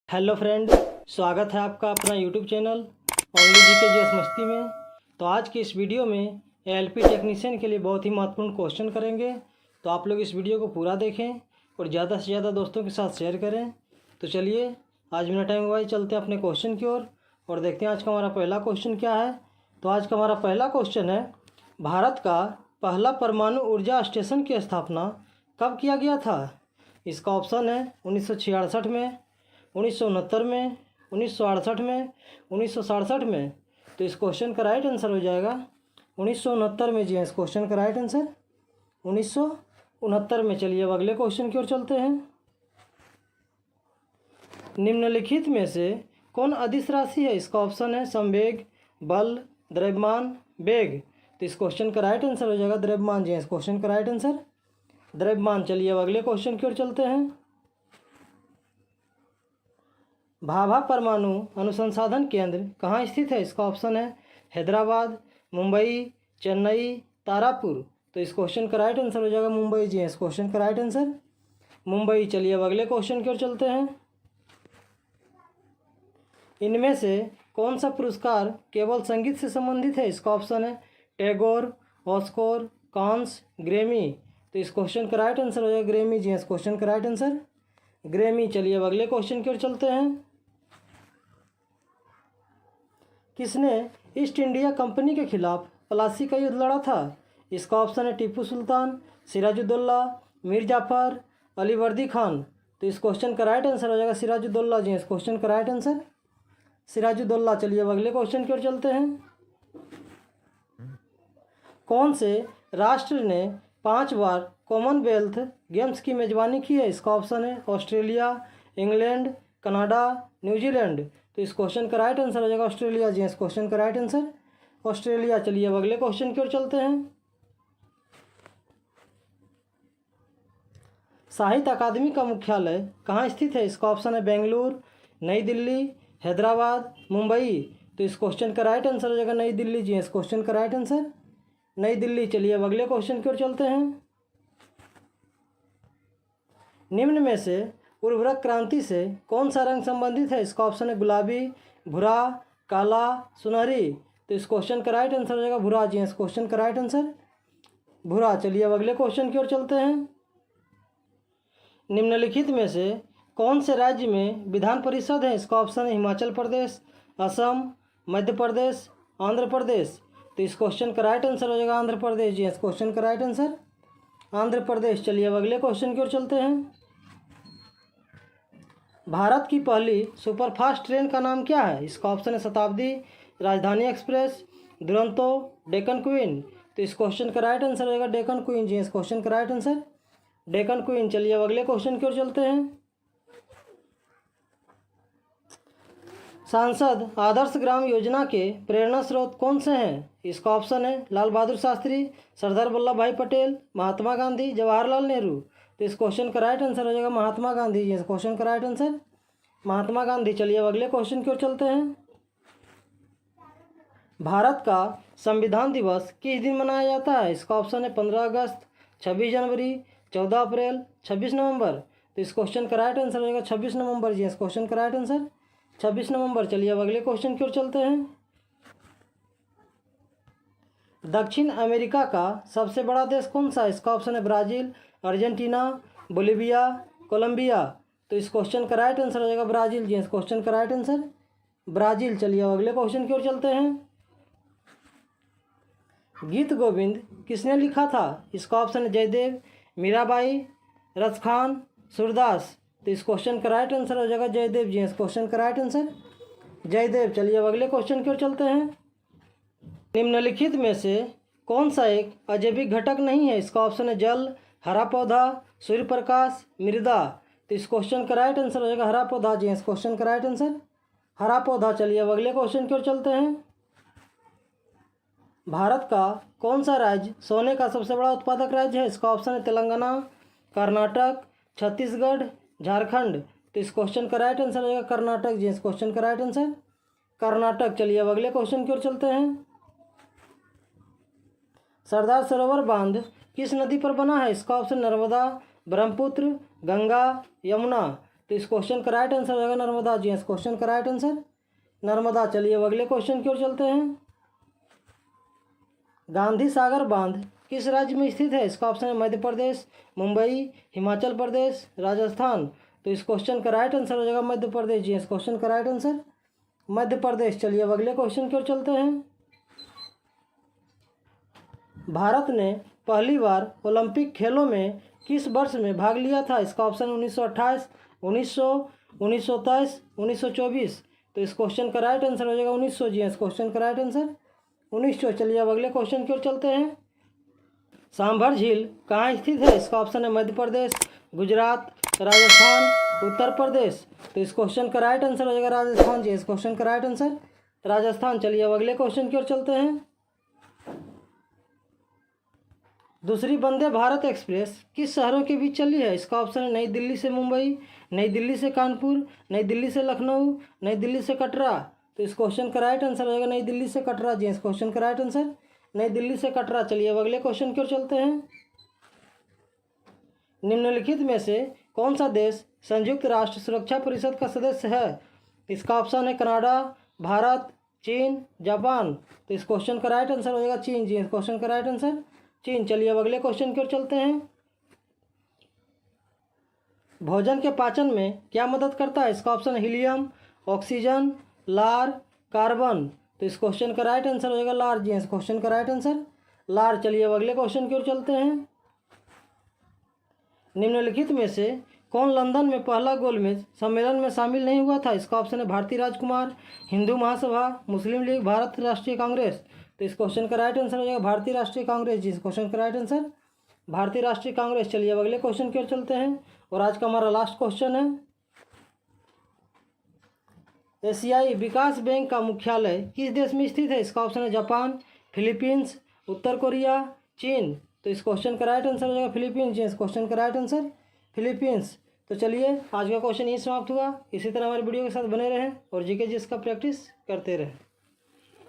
Hello friend, स्वागत है आपका अपना यूट्यूब चैनल ओनली जी के जेएस मस्ती में। तो आज की इस वीडियो में एएलपी टेक्नीशियन के लिए बहुत ही महत्वपूर्ण क्वेश्चन करेंगे। तो आप लोग इस वीडियो को पूरा देखें और ज़्यादा से ज़्यादा दोस्तों के साथ शेयर करें। तो चलिए आज बिना टाइम गवाए चलते हैं अपने क्वेश्चन की ओर और देखते हैं आज का हमारा पहला क्वेश्चन क्या है। तो आज का हमारा पहला क्वेश्चन है, भारत का पहला परमाणु ऊर्जा स्टेशन की स्थापना कब किया गया था? इसका ऑप्शन है 1966 में, 1969 में, 1968 में, 1967 में। तो इस क्वेश्चन का राइट आंसर हो जाएगा 1969 में। जी हाँ, इस क्वेश्चन का राइट आंसर 1969 में। चलिए अब अगले क्वेश्चन की ओर चलते हैं। निम्नलिखित में से कौन अदिश राशि है? इसका ऑप्शन है संवेग, बल, द्रव्यमान, वेग। तो इस क्वेश्चन का राइट आंसर हो जाएगा द्रव्यमान। जी हाँ, इस क्वेश्चन का राइट आंसर द्रव्यमान। चलिए अब अगले क्वेश्चन की ओर चलते हैं। भाभा परमाणु अनुसंधान केंद्र कहाँ स्थित है? इसका ऑप्शन है हैदराबाद, मुंबई, चेन्नई, तारापुर। तो इस क्वेश्चन का राइट आंसर हो जाएगा मुंबई। जी, इस क्वेश्चन का राइट आंसर मुंबई। चलिए अब अगले क्वेश्चन की ओर चलते हैं। इनमें से कौन सा पुरस्कार केवल संगीत से संबंधित है? इसका ऑप्शन है टैगोर, ऑस्कर, कांस, ग्रैमी। तो इस क्वेश्चन का राइट आंसर हो जाएगा ग्रैमी। जी, इस क्वेश्चन का राइट आंसर ग्रैमी। चलिए अब अगले क्वेश्चन की ओर चलते हैं। किसने ईस्ट इंडिया कंपनी के खिलाफ प्लासी का युद्ध लड़ा था? इसका ऑप्शन है टीपू सुल्तान, सिराजुद्दौला, मीर जाफर, अलीवर्दी खान। तो इस क्वेश्चन का राइट आंसर हो जाएगा सिराजुद्दौला। जी, इस क्वेश्चन का राइट आंसर सिराजुद्दौला। चलिए अब अगले क्वेश्चन की ओर चलते हैं। कौन से राष्ट्र ने 5 बार कॉमनवेल्थ गेम्स की मेजबानी की है? इसका ऑप्शन है ऑस्ट्रेलिया, इंग्लैंड, कनाडा, न्यूजीलैंड। तो इस क्वेश्चन का राइट आंसर हो जाएगा ऑस्ट्रेलिया। जी, इस क्वेश्चन का राइट आंसर ऑस्ट्रेलिया। चलिए अब अगले क्वेश्चन की ओर चलते हैं। साहित्य अकादमी का मुख्यालय कहाँ स्थित है? इसका ऑप्शन है बेंगलुरु, नई दिल्ली, हैदराबाद, मुंबई। तो इस क्वेश्चन का राइट आंसर हो जाएगा नई दिल्ली। जी, इस क्वेश्चन का राइट आंसर नई दिल्ली। चलिए अब अगले क्वेश्चन की ओर चलते हैं। निम्न में से उर्वरक क्रांति से कौन सा रंग संबंधित है? इसका ऑप्शन है गुलाबी, भूरा, काला, सुनहरी। तो इस क्वेश्चन का राइट आंसर हो जाएगा भूरा। जी, इस क्वेश्चन का राइट आंसर भूरा। चलिए अब अगले क्वेश्चन की ओर चलते हैं। निम्नलिखित में से कौन से राज्य में विधान परिषद है? इसका ऑप्शन है हिमाचल प्रदेश, असम, मध्य प्रदेश, आंध्र प्रदेश। तो इस क्वेश्चन का राइट आंसर हो जाएगा आंध्र प्रदेश। जी, इस क्वेश्चन का राइट आंसर आंध्र प्रदेश। चलिए अब अगले क्वेश्चन की ओर चलते हैं। भारत की पहली सुपरफास्ट ट्रेन का नाम क्या है? इसका ऑप्शन है शताब्दी, राजधानी एक्सप्रेस, दुरंतो, डेक्कन क्वीन। तो इस क्वेश्चन का राइट आंसर रहेगा डेक्कन क्वीन। जी, इस क्वेश्चन का राइट आंसर डेक्कन क्वीन। चलिए अब अगले क्वेश्चन की ओर चलते हैं। सांसद आदर्श ग्राम योजना के प्रेरणा स्रोत कौन से हैं? इसका ऑप्शन है लाल बहादुर शास्त्री, सरदार वल्लभ भाई पटेल, महात्मा गांधी, जवाहरलाल नेहरू। तो इस क्वेश्चन का राइट आंसर हो जाएगा महात्मा गांधी। इस क्वेश्चन का राइट आंसर महात्मा गांधी। चलिए अब अगले क्वेश्चन की ओर चलते हैं। भारत का संविधान दिवस किस दिन मनाया जाता है? इसका ऑप्शन है 15 अगस्त, 26 जनवरी, 14 अप्रैल, 26 नवंबर। तो इस क्वेश्चन का राइट आंसर हो जाएगा 26 नवंबर। जी, इस क्वेश्चन का राइट आंसर 26 नवंबर। चलिए अब अगले क्वेश्चन की ओर चलते हैं। दक्षिण अमेरिका का सबसे बड़ा देश कौन सा है? इसका ऑप्शन है ब्राज़ील, अर्जेंटीना, बोलिविया, कोलंबिया। तो इस क्वेश्चन का राइट आंसर हो जाएगा ब्राज़ील। जी, इस क्वेश्चन का राइट आंसर ब्राज़ील। चलिए अब अगले क्वेश्चन की ओर चलते हैं। गीत गोविंद किसने लिखा था? इसका ऑप्शन है जयदेव, मीराबाई, रसखान, सूरदास। तो इस क्वेश्चन का राइट आंसर हो जाएगा जयदेव। जी, इस क्वेश्चन का राइट आंसर जयदेव। चलिए अब अगले क्वेश्चन की ओर चलते हैं। निम्नलिखित में से कौन सा एक अजैविक घटक नहीं है? इसका ऑप्शन है जल, हरा पौधा, सूर्य प्रकाश, मृदा। तो इस क्वेश्चन का राइट आंसर हो जाएगा हरा पौधा। जी, इस क्वेश्चन का राइट आंसर हरा पौधा। चलिए अब अगले क्वेश्चन की ओर चलते हैं। भारत का कौन सा राज्य सोने का सबसे बड़ा उत्पादक राज्य है? इसका ऑप्शन है तेलंगाना, कर्नाटक, छत्तीसगढ़, झारखंड। तो इस क्वेश्चन का राइट आंसर हो जाएगा कर्नाटक। जी, इस क्वेश्चन का राइट आंसर कर्नाटक। चलिए अब अगले क्वेश्चन की ओर चलते हैं। सरदार सरोवर बांध किस नदी पर बना है? इसका ऑप्शन नर्मदा, ब्रह्मपुत्र, गंगा, यमुना। तो इस क्वेश्चन का राइट आंसर हो जाएगा नर्मदा। जी इस क्वेश्चन का राइट आंसर नर्मदा। चलिए अब अगले क्वेश्चन की ओर चलते हैं। गांधी सागर बांध किस राज्य में स्थित है? इसका ऑप्शन है मध्य प्रदेश, मुंबई, हिमाचल प्रदेश, राजस्थान। तो इस क्वेश्चन का राइट आंसर हो जाएगा मध्य प्रदेश। जी इस क्वेश्चन का राइट आंसर मध्य प्रदेश। चलिए अब अगले क्वेश्चन की ओर चलते हैं। भारत ने पहली बार ओलंपिक खेलों में किस वर्ष में भाग लिया था? इसका ऑप्शन 1928, 1900, 1923, 1924। तो इस क्वेश्चन का राइट आंसर हो जाएगा 1900। जी इस क्वेश्चन का राइट आंसर 1900। चलिए अब अगले क्वेश्चन की ओर चलते हैं। सांभर झील कहाँ स्थित है? इसका ऑप्शन है मध्य प्रदेश, गुजरात, राजस्थान, उत्तर प्रदेश। तो इस क्वेश्चन का राइट आंसर हो जाएगा राजस्थान। जी इस क्वेश्चन का राइट आंसर राजस्थान। चलिए अब अगले क्वेश्चन की ओर चलते हैं। दूसरी वंदे भारत एक्सप्रेस किस शहरों के बीच चली है? इसका ऑप्शन है नई दिल्ली से मुंबई, नई दिल्ली से कानपुर, नई दिल्ली से लखनऊ, नई दिल्ली से कटरा। तो इस क्वेश्चन का राइट आंसर हो जाएगा नई दिल्ली से कटरा। जी इस क्वेश्चन का राइट आंसर नई दिल्ली से कटरा। चलिए अब अगले क्वेश्चन की ओर चलते हैं। निम्नलिखित में से कौन सा देश संयुक्त राष्ट्र सुरक्षा परिषद का सदस्य है? इसका ऑप्शन है कनाडा, भारत, चीन, जापान। तो इस क्वेश्चन का राइट आंसर हो जाएगा चीन। जी इस क्वेश्चन का राइट आंसर चीन। चलिए अब अगले क्वेश्चन की ओर चलते हैं। भोजन के पाचन में क्या मदद करता है? इसका ऑप्शन हीलियम, ऑक्सीजन, लार, कार्बन। तो इस क्वेश्चन का राइट आंसर हो जाएगा लार। जी इस क्वेश्चन का राइट आंसर लार। चलिए अब अगले क्वेश्चन की ओर चलते हैं। निम्नलिखित में से कौन लंदन में पहला गोलमेज सम्मेलन में शामिल नहीं हुआ था? इसका ऑप्शन है भारतीय राजकुमार, हिंदू महासभा, मुस्लिम लीग, भारत राष्ट्रीय कांग्रेस। तो इस क्वेश्चन का राइट आंसर हो जाएगा भारतीय राष्ट्रीय कांग्रेस। जी इस क्वेश्चन का राइट आंसर भारतीय राष्ट्रीय कांग्रेस। चलिए अब अगले क्वेश्चन की ओर चलते हैं और आज का हमारा लास्ट क्वेश्चन है। एशियाई विकास बैंक का मुख्यालय किस देश में स्थित है? इसका ऑप्शन है जापान, फिलीपींस, उत्तर कोरिया, चीन। तो इस क्वेश्चन का राइट आंसर हो जाएगा फिलीपींस। जी इस क्वेश्चन का राइट आंसर फिलीपींस। तो चलिए आज का क्वेश्चन ये समाप्त हुआ। इसी तरह हमारे वीडियो के साथ बने रहें और जीके जिसका प्रैक्टिस करते रहें।